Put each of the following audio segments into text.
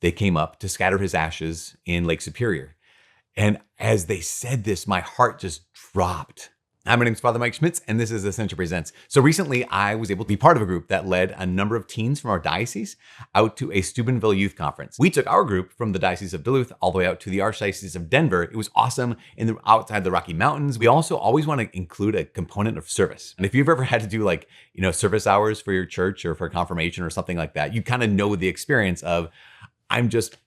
they came up to scatter his ashes in Lake Superior. And as they said this, my heart just dropped. Hi, my name is Father Mike Schmitz, and this is Ascension Presents. So recently, I was able to be part of a group that led a number of teens from our diocese out to a Steubenville Youth Conference. We took our group from the Diocese of Duluth all the way out to the Archdiocese of Denver. It was awesome outside the Rocky Mountains. We also always want to include a component of service. And if you've ever had to do service hours for your church or for confirmation or something like that, you kind of know the experience of, I'm just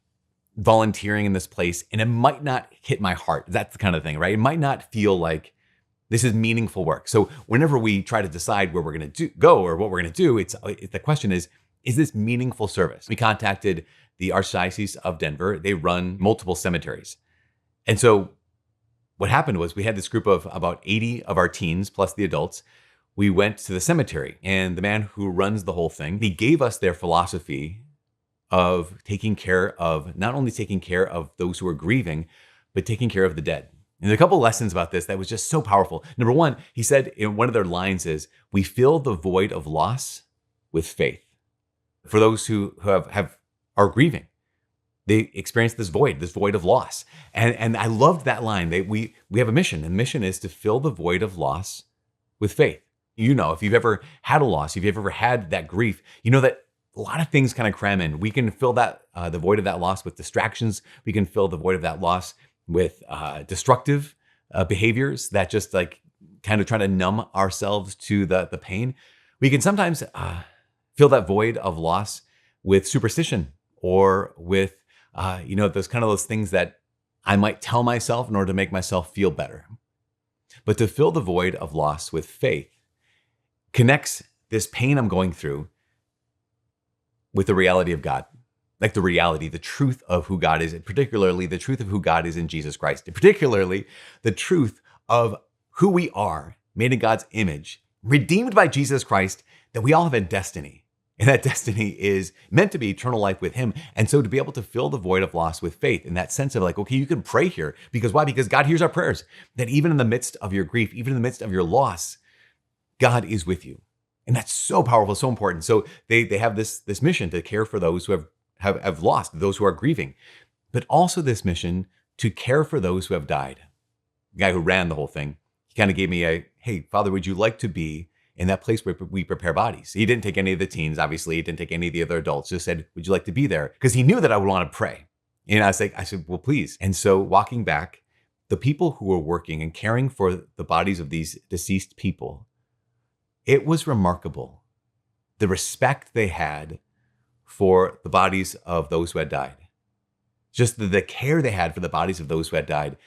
volunteering in this place and it might not hit my heart. That's the kind of thing, right? It might not feel like this is meaningful work. So whenever we try to decide where we're going to go or what we're going to do, the question is this meaningful service? We contacted the Archdiocese of Denver. They run multiple cemeteries. And so what happened was we had this group of about 80 of our teens plus the adults. We went to the cemetery, and the man who runs the whole thing, he gave us their philosophy of not only taking care of those who are grieving, but taking care of the dead. And there's a couple lessons about this that was just so powerful. Number one, he said in one of their lines is, we fill the void of loss with faith. For those who are grieving, they experience this void of loss. And I loved that line. We have a mission, and the mission is to fill the void of loss with faith. If you've ever had a loss, if you've ever had that grief, you know that a lot of things kind of cram in. We can fill that the void of that loss with distractions. We can fill the void of that loss with destructive behaviors that just kind of try to numb ourselves to the pain. We can sometimes fill that void of loss with superstition or with those things that I might tell myself in order to make myself feel better. But to fill the void of loss with faith connects this pain I'm going through with the reality of God. Like the truth of who God is, and particularly the truth of who God is in Jesus Christ, and particularly the truth of who we are, made in God's image, redeemed by Jesus Christ, that we all have a destiny. And that destiny is meant to be eternal life with him. And so to be able to fill the void of loss with faith, in that sense of okay, you can pray here. Because why? Because God hears our prayers. That even in the midst of your grief, even in the midst of your loss, God is with you. And that's so powerful, so important. So they have this mission to care for those who have lost, those who are grieving, but also this mission to care for those who have died. The guy who ran the whole thing, he kind of gave me hey, Father, would you like to be in that place where we prepare bodies? He didn't take any of the teens, obviously. He didn't take any of the other adults, just said, would you like to be there? Because he knew that I would want to pray. And I said, well, please. And so walking back, the people who were working and caring for the bodies of these deceased people, it was remarkable. The respect they had for the bodies of those who had died. Just the care they had for the bodies of those who had died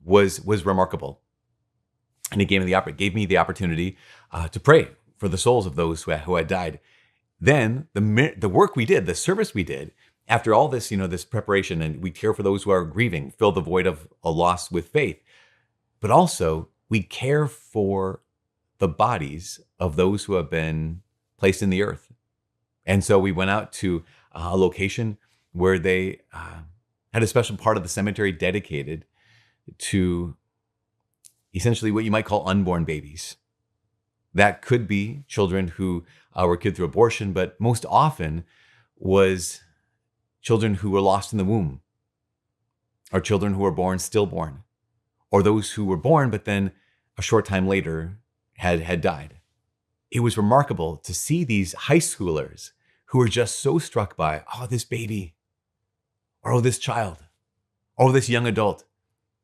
was remarkable. And it gave me the opportunity to pray for the souls of those who had died. Then the work we did, the service we did, after all this, this preparation, and we care for those who are grieving, fill the void of a loss with faith, but also we care for the bodies of those who have been placed in the earth. And so we went out to a location where they had a special part of the cemetery dedicated to essentially what you might call unborn babies. That could be children who were killed through abortion, but most often was children who were lost in the womb, or children who were born stillborn, or those who were born but then a short time later had died. It was remarkable to see these high schoolers who were just so struck by, this baby, or this child, or this young adult.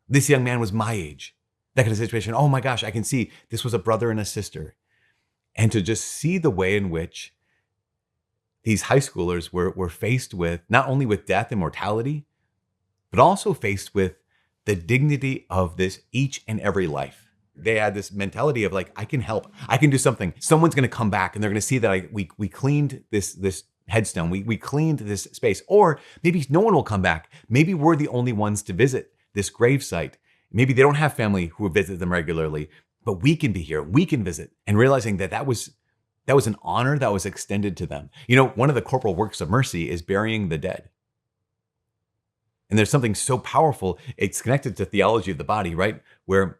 This young man was my age. That kind of situation. Oh my gosh, I can see this was a brother and a sister. And to just see the way in which these high schoolers were faced with, not only with death and mortality, but also faced with the dignity of this each and every life. They had this mentality of I can help. I can do something. Someone's going to come back and they're going to see that we cleaned this headstone. We cleaned this space. Or maybe no one will come back. Maybe we're the only ones to visit this gravesite. Maybe they don't have family who visit them regularly, but we can be here. We can visit. And realizing that was an honor that was extended to them. One of the corporal works of mercy is burying the dead. And there's something so powerful. It's connected to theology of the body, right? Where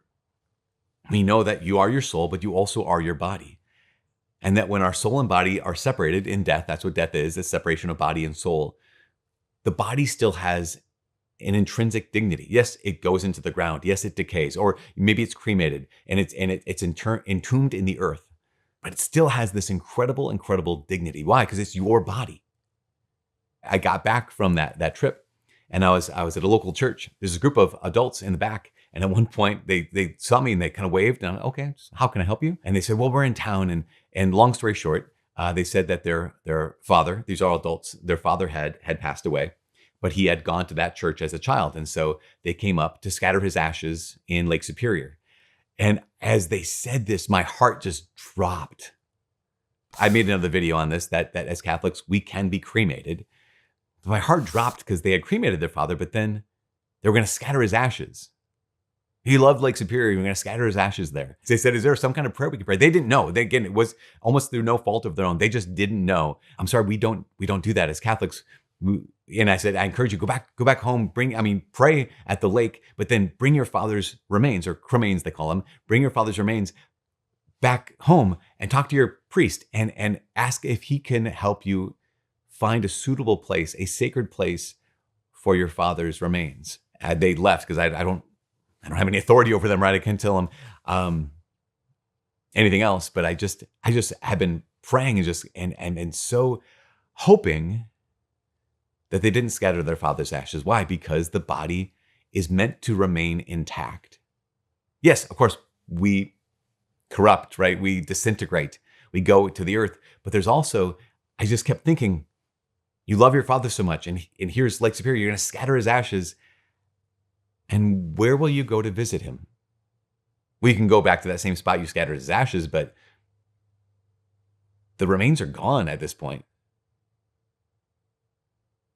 we know that you are your soul, but you also are your body. And that when our soul and body are separated in death, that's what death is, the separation of body and soul. the body still has an intrinsic dignity. Yes, it goes into the ground. Yes, it decays, or maybe it's cremated and it's entombed in the earth, but it still has this incredible dignity. Why? Because it's your body. I got back from that trip, and I was at a local church. There's a group of adults in the back, and at one point they saw me and they kind of waved. And I'm like, okay, how can I help you? And they said, well, we're in town, and long story short, they said that their father, these are all adults, their father had passed away, but he had gone to that church as a child. And so they came up to scatter his ashes in Lake Superior. And as they said this, my heart just dropped. I made another video on this, that as Catholics, we can be cremated. My heart dropped because they had cremated their father, but then they were going to scatter his ashes. He loved Lake Superior. We were going to scatter his ashes there. They said, is there some kind of prayer we can pray? They didn't know. Again, it was almost through no fault of their own. They just didn't know. I'm sorry, we don't do that as Catholics. And I said, I encourage you, go back home, pray at the lake, but then bring your father's remains, or cremains they call them, bring your father's remains back home and talk to your priest and ask if he can help you find a suitable place, a sacred place for your father's remains. They left because I don't have any authority over them, right? I can't tell them anything else, but I just have been praying and so hoping that they didn't scatter their father's ashes. Why? Because the body is meant to remain intact. Yes, of course, we corrupt, right? We disintegrate, we go to the earth, but there's also, I just kept thinking, you love your father so much, and here's Lake Superior, you're going to scatter his ashes, and where will you go to visit him? We can go back to that same spot you scattered his ashes, but the remains are gone at this point.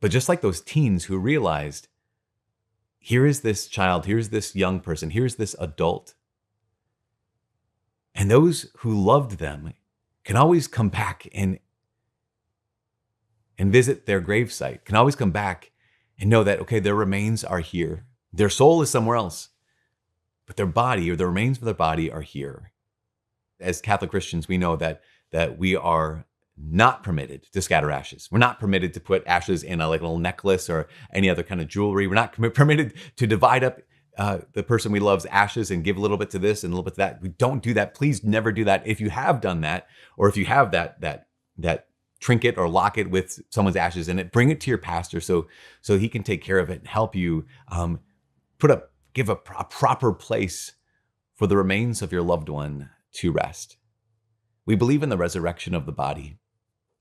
But just like those teens who realized, here is this child, here's this young person, here's this adult, and those who loved them can always come back and visit their gravesite, can always come back and know that, okay, their remains are here. Their soul is somewhere else, but their body, or the remains of their body, are here. As Catholic Christians, we know that we are not permitted to scatter ashes. We're not permitted to put ashes in a little necklace or any other kind of jewelry. We're not permitted to divide up the person we love's ashes and give a little bit to this and a little bit to that. We don't do that. Please never do that. If you have done that, or if you have that trinket or locket with someone's ashes in it, bring it to your pastor so he can take care of it and help you give a proper place for the remains of your loved one to rest. We believe in the resurrection of the body.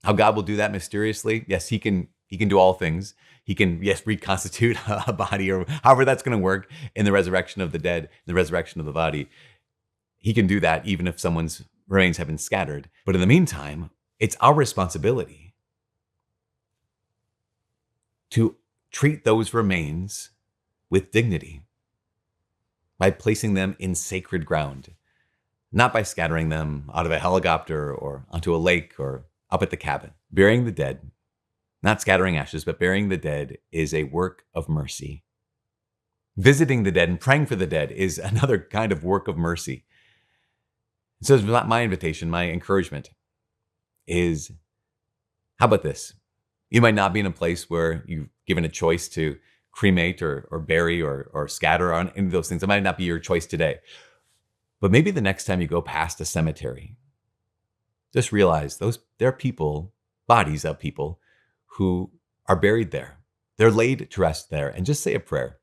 How God will do that mysteriously? Yes, he can do all things. He can, yes, reconstitute a body, or however that's going to work in the resurrection of the dead, the resurrection of the body. He can do that even if someone's remains have been scattered. But in the meantime, it's our responsibility to treat those remains with dignity by placing them in sacred ground, not by scattering them out of a helicopter or onto a lake or up at the cabin. Burying the dead, not scattering ashes, but burying the dead, is a work of mercy. Visiting the dead and praying for the dead is another kind of work of mercy. So it's not my invitation, my encouragement is, how about this? You might not be in a place where you've given a choice to cremate or bury or scatter on any of those things. It might not be your choice today. But maybe the next time you go past a cemetery, just realize there are people, bodies of people, who are buried there. They're laid to rest there. And just say a prayer.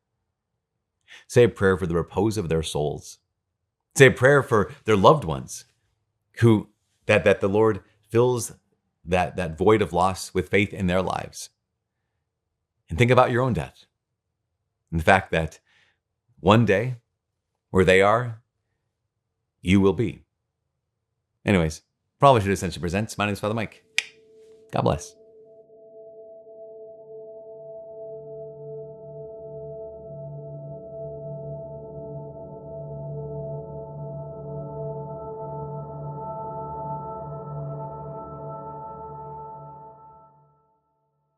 Say a prayer for the repose of their souls. Say a prayer for their loved ones, who that the Lord fills that void of loss with faith in their lives. And think about your own death, and the fact that one day, where they are, you will be. Anyways, Probably Should Ascension presents. My name is Father Mike. God bless.